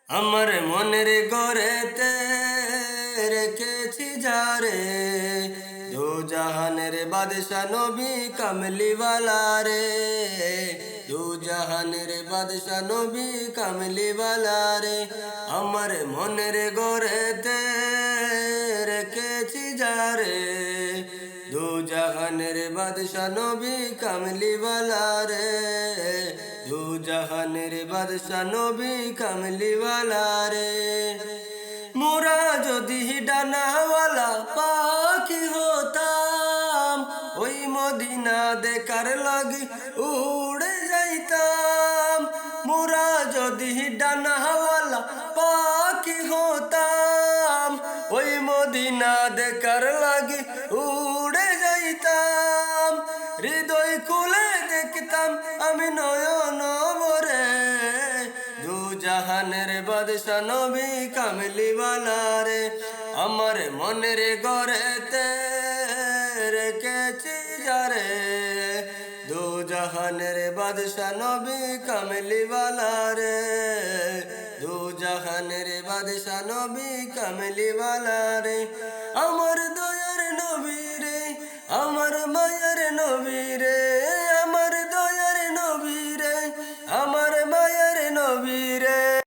আমার মনের গড়েতে রেখেছি যারে, দু জাহানের বাদশা নবী কামলিওয়ালা রে, দু জাহানের বাদশা নবী কামলিওয়ালা রে। আমার মনের গড়েতে রেখেছি যারে, দু জাহানের বাদশা নবী কামলিওয়ালা রে, দু জাহানের বাদশা নবী কামলিওয়ালা রে। মোরা যদি ডানাওয়ালা পাখি হতাম, ওই মদিনা দেখার লাগি উড়ে যাইতাম। মোরা যদি ডানাওয়ালা পাখি হতাম, ওই মদিনা দেখার লাগি উড়ে যাইতাম। হৃদয় খুলে দেখতাম আমি নয়ন ভরে, দু জাহানের বাদশা নবী কামলিওয়ালা রে। আমার মনের গড়েতে রেখেছি যারে, দু জাহানের বাদশা নবী কামলিওয়ালা রে, দু জাহানের বাদশা নবী কামলিওয়ালা রে। আমার দয়ার নবী রে, আমার মায়ের নবী রে,